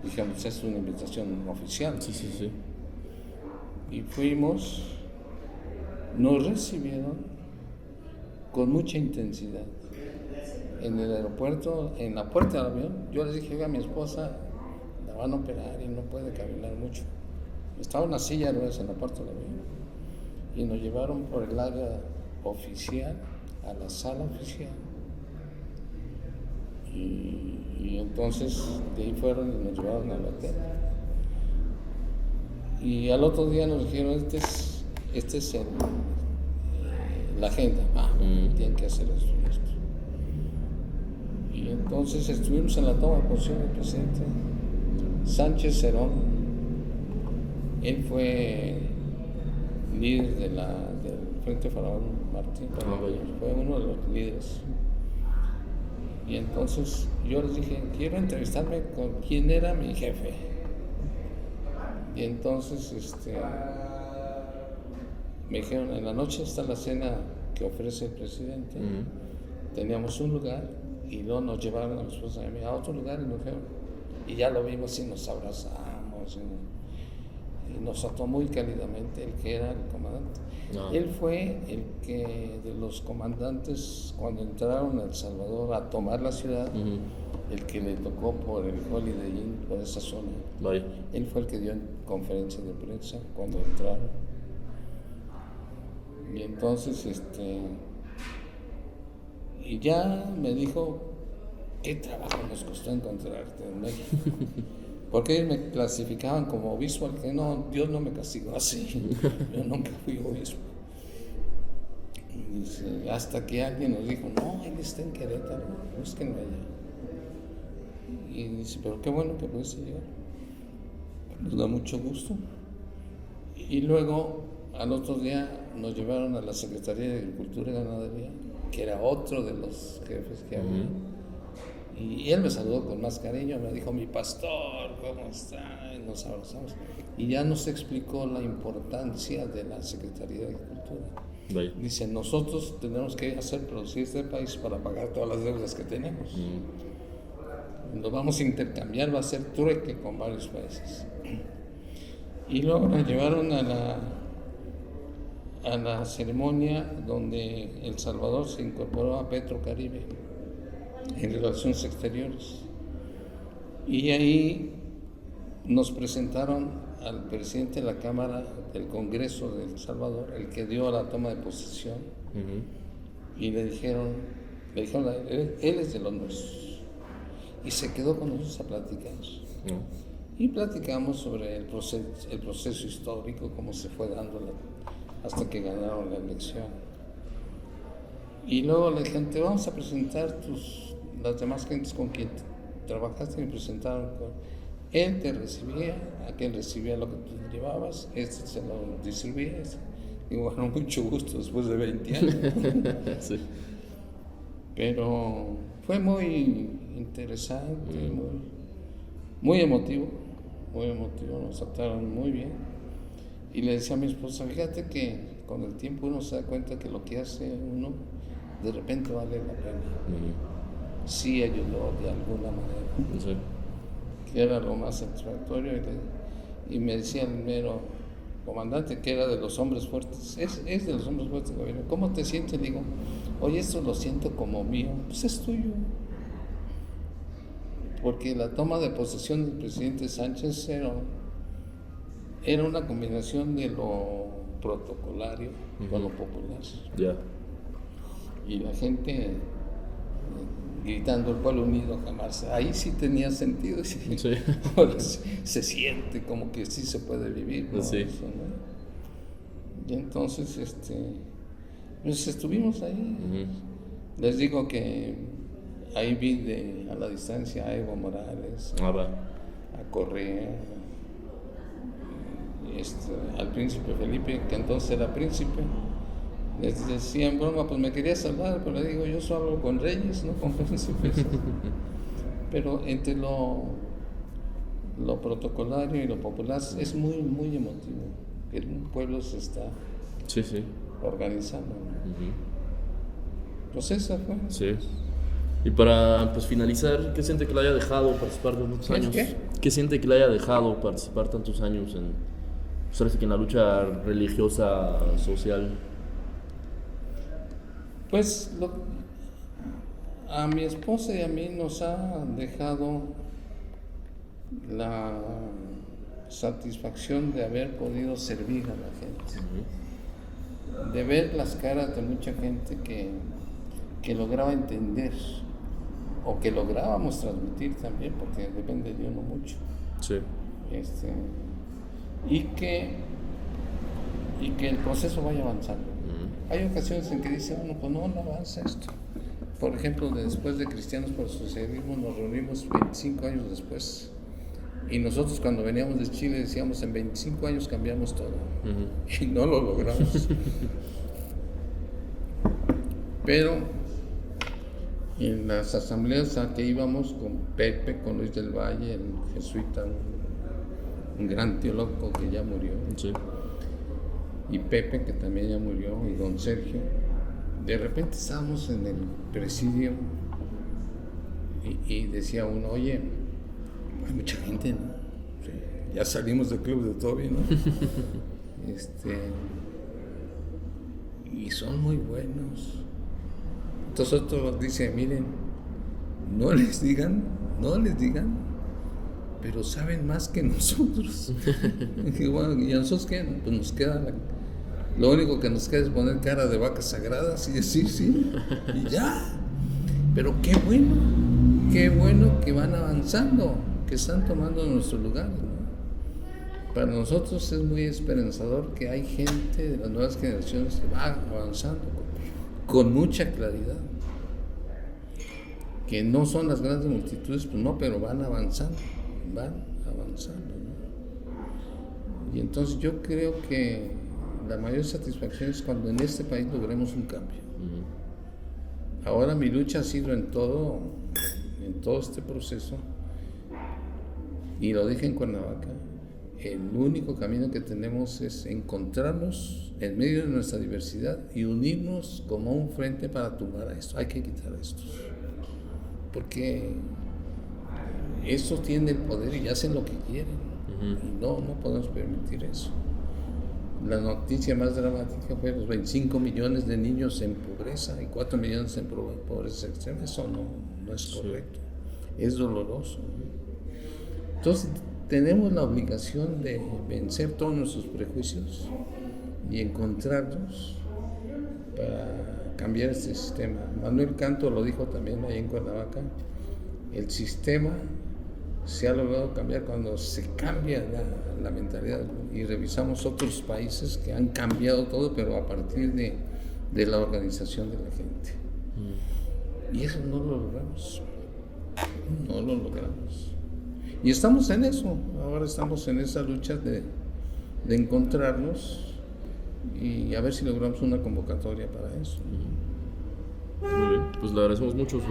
Dijeron, pues es una invitación oficial. Sí, sí, sí. Y fuimos, nos recibieron con mucha intensidad. En el aeropuerto, en la puerta del avión, yo les dije, oiga, a mi esposa la van a operar y no puede caminar mucho. Estaba una silla de ruedas en la puerta del avión y nos llevaron por el área oficial a la sala oficial. Y entonces de ahí fueron y nos llevaron al hotel. Y al otro día nos dijeron, este es la agenda. Tienen que hacer esto y esto. Y entonces estuvimos en la toma de posesión del presidente Sánchez Cerón. Él fue líder del Frente Faraón Martín, fue uno de los líderes. Y entonces yo les dije, quiero entrevistarme con quién era mi jefe. Y entonces me dijeron, en la noche está la cena que ofrece el presidente. Teníamos un lugar y luego nos llevaron a mi esposa y a mí a otro lugar y nos dijeron, y ya lo vimos y nos abrazamos y nos trató muy cálidamente el que era el comandante. Él fue el que de los comandantes cuando entraron a El Salvador a tomar la ciudad, el que le tocó por el Holiday Inn, por esa zona. Vaya. Él fue el que dio conferencia de prensa cuando entraron. Y entonces y ya me dijo, qué trabajo nos costó encontrarte en México. Porque ellos me clasificaban como obispo, al que no, Dios no me castigó así. Yo nunca fui obispo. Y dice, hasta que alguien nos dijo, no, él está en Querétaro, búsquenlo allá. Y dice, pero qué bueno que pudiste llegar. Nos da mucho gusto. Y luego, al otro día, nos llevaron a la Secretaría de Agricultura y Ganadería, que era otro de los jefes que había. Y él me saludó con más cariño, me dijo, mi pastor, ¿cómo está? Y nos abrazamos. Y ya nos explicó la importancia de la Secretaría de Agricultura. Vaya. Dice, nosotros tenemos que hacer producir este país para pagar todas las deudas que tenemos. Nos vamos a intercambiar, va a ser trueque con varios países. Y luego nos llevaron a la ceremonia donde El Salvador se incorporó a Petrocaribe en Relaciones Exteriores. Y ahí nos presentaron al presidente de la Cámara del Congreso de El Salvador, el que dio la toma de posesión, y le dijeron, él es de los nuestros. Y se quedó con nosotros a platicar. Y platicamos sobre el proceso histórico, cómo se fue dando hasta que ganaron la elección. Y luego le dijeron, te vamos a presentar las demás gentes con quien trabajaste, y me presentaron él te recibía, aquel recibía lo que tú llevabas, este se lo distribuía. Y bueno, mucho gusto después de 20 años. Sí. Pero fue muy interesante, muy emotivo, nos trataron muy bien. Y le decía a mi esposa, fíjate que con el tiempo uno se da cuenta que lo que hace uno de repente vale la pena. Sí ayudó de alguna manera. Sí. Que era lo más satisfactorio. Y me decía el mero comandante, que era de los hombres fuertes, es de los hombres fuertes del gobierno, ¿cómo te sientes? Le digo, oye, esto lo siento como mío. Pues es tuyo. Porque la toma de posesión del presidente Sánchez Cerón era una combinación de lo protocolario con lo popular. Ya. Y la gente gritando el pueblo unido jamás, ahí sí tenía sentido. Sí. Ahora se siente como que sí se puede vivir, ¿no? Sí. Eso, ¿no? Y entonces pues estuvimos ahí. Les digo que ahí vi a la distancia a Evo Morales, a Correa, al príncipe Felipe, que entonces era príncipe. Les decía en broma, pues me quería salvar, pero le digo, yo solo hablo con reyes, no con príncipes. Pero entre lo protocolario y lo popular es muy, muy emotivo, que un pueblo se está organizando, ¿no? Pues esa fue. Sí. Y para pues, finalizar, ¿qué siente que le haya dejado participar tantos años? ¿Qué siente que le haya dejado participar tantos años en la lucha religiosa, social? Pues a mi esposa y a mí nos ha dejado la satisfacción de haber podido servir a la gente, de ver las caras de mucha gente que lograba entender o que lográbamos transmitir también, porque depende de uno mucho. Sí. Y que el proceso vaya avanzando. Hay ocasiones en que dice uno, pues no avanza esto. Por ejemplo, después de Cristianos por el Socialismo nos reunimos 25 años después. Y nosotros cuando veníamos de Chile decíamos, en 25 años cambiamos todo. Y no lo logramos. Pero en las asambleas a que íbamos con Pepe, con Luis del Valle, el jesuita, un gran teólogo que ya murió, Sí. y Pepe, que también ya murió, y don Sergio, de repente estábamos en el presidio y decía uno, oye, hay mucha gente, ¿no? Sí, ya salimos del club de Toby, ¿no? Y son muy buenos. Entonces otro dice, miren, no les digan, pero saben más que nosotros. Y bueno, ¿y a nosotros qué? Pues nos queda lo único que nos queda es poner cara de vacas sagradas y decir sí, y ya. Pero qué bueno que van avanzando, que están tomando nuestro lugar, ¿no? Para nosotros es muy esperanzador que hay gente de las nuevas generaciones que va avanzando con mucha claridad, que no son las grandes multitudes, pues no, pero van avanzando, ¿no? Y entonces yo creo que la mayor satisfacción es cuando en este país logremos un cambio. Ahora mi lucha ha sido en todo este proceso, y lo dije en Cuernavaca, el único camino que tenemos es encontrarnos en medio de nuestra diversidad y unirnos como un frente para tumbar a esto. Hay que quitar a estos, porque estos tienen el poder y hacen lo que quieren, y no podemos permitir eso. La noticia más dramática fue los 25 millones de niños en pobreza y 4 millones en pobreza extrema. Eso no es correcto, es doloroso. Entonces tenemos la obligación de vencer todos nuestros prejuicios y encontrarnos para cambiar este sistema. Manuel Canto lo dijo también ahí en Cuernavaca, el sistema se ha logrado cambiar cuando se cambia la mentalidad, y revisamos otros países que han cambiado todo, pero a partir de la organización de la gente. Y eso no lo logramos. Y estamos en eso, ahora estamos en esa lucha de encontrarnos y a ver si logramos una convocatoria para eso. Muy bien, pues le agradecemos mucho su